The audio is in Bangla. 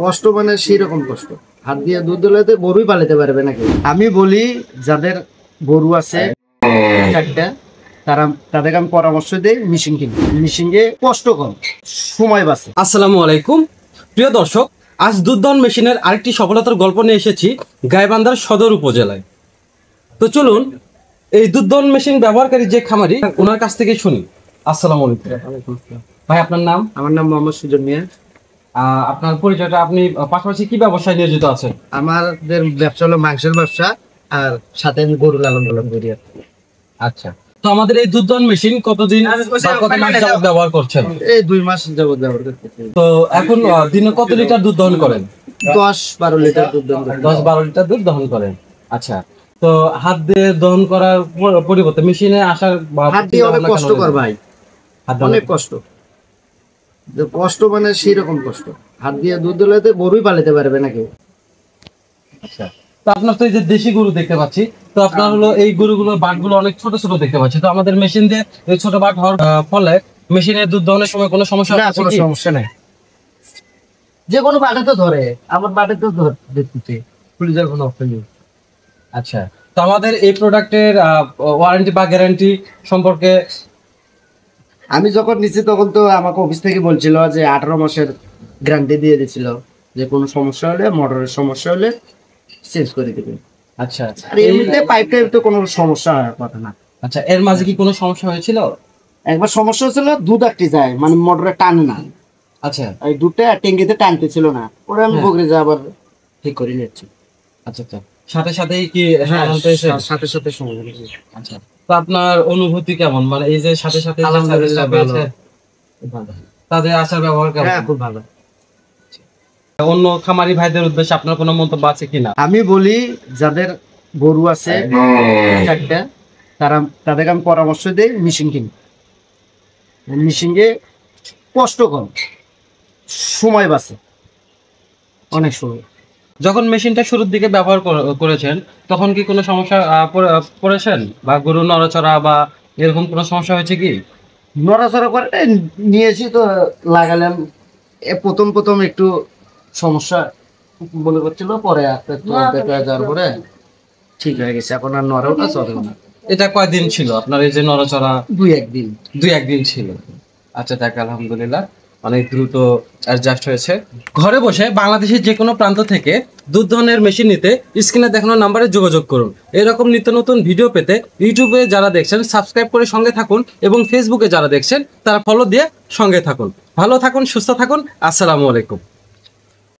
কষ্ট মানে সেই রকম কষ্ট। হাত দিয়ে দুধ দোলাতে গরুই পালিতে পারবে নাকি? আমি বলি যাদের গরু আছে চারটা, তাদেরকে আমি পরামর্শ দিই মেশিন কিনতে। মেশিনে কষ্ট কম, সময় বাঁচে। আসসালামু আলাইকুম প্রিয় দর্শক, আজ দুধ দহন মেশিনের আরেকটি সফলতার গল্প নিয়ে এসেছি গাইবান্ধার সদর উপজেলায়। তো চলুন এই দুধ দহন মেশিন ব্যবহারকারী যে খামারি ওনার কাছ থেকে শুনি। আসসালামু আলাইকুম ভাই, আপনার নাম? আমার নাম মোহাম্মদ সুজন মিয়া। আপনার পরিচয়টা, আপনি পাশাপাশি কি ব্যবসায় নিয়োজিত আছেন? আমাদের ব্যবসা হলো মাংসের ব্যবসা, আর সাথে আমি গরু লালন পালন করি। আচ্ছা, তো আমাদের এই দুধ দহন মেশিন কতদিন কত মাস যাবত ব্যবহার করছেন? এই 2 মাস যাবত ব্যবহার করতেছি। তো এখন দিনে কত লিটার দুধ দহন করেন? 10-12 লিটার দুধ দহন করি। 10-12 লিটার দুধ দহন করেন। আচ্ছা, তো হাত দিয়ে দহন করার পরিবর্তে মেশিনে আসার হাত দিয়ে অনেক কষ্ট কর ভাই, অনেক কষ্ট। কষ্ট মানে সেই রকম কষ্ট। হাত দিয়ে দুধ দোলাতে গরুই পালিতে পারবে নাকি? আচ্ছা, তো আপনার তো এই যে দেশি গরু দেখতে পাচ্ছি, তো আপনার হলো এই গরুগুলোর বাটগুলো অনেক ছোট ছোট দেখতে পাচ্ছি। তো আমাদের মেশিন দিয়ে এই ছোট বাট হওয়ার ফলে মেশিনের দুধ দহনের সময় কোনো সমস্যা না, কোনো সমস্যা নাই। যে কোনো বাটে তো ধরে, আমার বাটে তো দেখতেছি পুলিশের কোনো অপশন নেই। আচ্ছা, তো আমাদের এই প্রোডাক্টের ওয়ারেন্টি বা গ্যারান্টি সম্পর্কে? আমি যখন নিচ্ছি তখন তো আমাকে অফিস থেকে বলছিল যে 18 মাসের গ্যারান্টি দিয়ে দিছিল, যে কোনো সমস্যা হলে, মোটরের সমস্যা হলে চেঞ্জ করে দিবে। আচ্ছা, আর এমনিতে পাইপটা তো কোনো সমস্যা হওয়ার কথা না। আচ্ছা, এর মাঝে কি কোনো সমস্যা হয়েছিল? একবার সমস্যা হয়েছিল, দুধ আটকে যায়, মানে মোটরে টানে না। আচ্ছা, এই দুধটা ট্যাঙ্কিতে টানতেছিল না, ওরা আমি বগরে যা আবার ঠিক করে নিচ্ছি। আচ্ছা আচ্ছা, সাথে সাথেই কি? হ্যাঁ, সাথে সাথে সমস্যা হয়েছে। আচ্ছা, তো আপনার অনুভূতি কেমন, মানে এই যে সাথে সাথে আলহামদুলিল্লাহ ভালো। তাদের আচার ব্যবহার কেমন? হ্যাঁ, খুব ভালো। অন্য খামারি ভাইদের উদ্দেশ্যে আপনার কোনো মন্তব্য আছে কিনা? আমি বলি যাদের গরু আছে চারটা, তাদেরকে আমি পরামর্শ দিই মেশিন কিনতে। মেশিনে কষ্ট কম, সময় বাঁচে, অনেক সময়। যখন মেশিনটা শুরুর দিকে ব্যবহার করেছেন তখন কি কোনো সমস্যা পড়েছেন, বা গরু নড়াচড়া বা এরকম কোনো সমস্যা হয়েছে কি? নড়াচড়া করে নিয়েছি তো, লাগালাম। প্রথম প্রথম একটু সমস্যা মনে করছিল, পরে আস্তে আস্তে যাওয়ার পরে ঠিক হয়ে গেছে। এখন আর নড়াও না, চলে না। এটা কয়দিন ছিল আপনার এই যে নড়াচড়া? 2-1 দিন। 2-1 দিন ছিল। আচ্ছা, দেখ আলহামদুলিল্লাহ, অনেক দ্রুত অ্যাডজাস্ট হয়েছে। ঘরে বসে বাংলাদেশের যে কোনো প্রান্ত থেকে দুধ দহনের মেশিন নিতে স্ক্রিনে দেখানো নাম্বারে যোগাযোগ করুন। এরকম নিত্য নতুন ভিডিও পেতে ইউটিউবে যারা দেখছেন সাবস্ক্রাইব করে সঙ্গে থাকুন, এবং ফেসবুকে যারা দেখছেন তারা ফলো দিয়ে সঙ্গে থাকুন। ভালো থাকুন, সুস্থ থাকুন। আসসালামু আলাইকুম।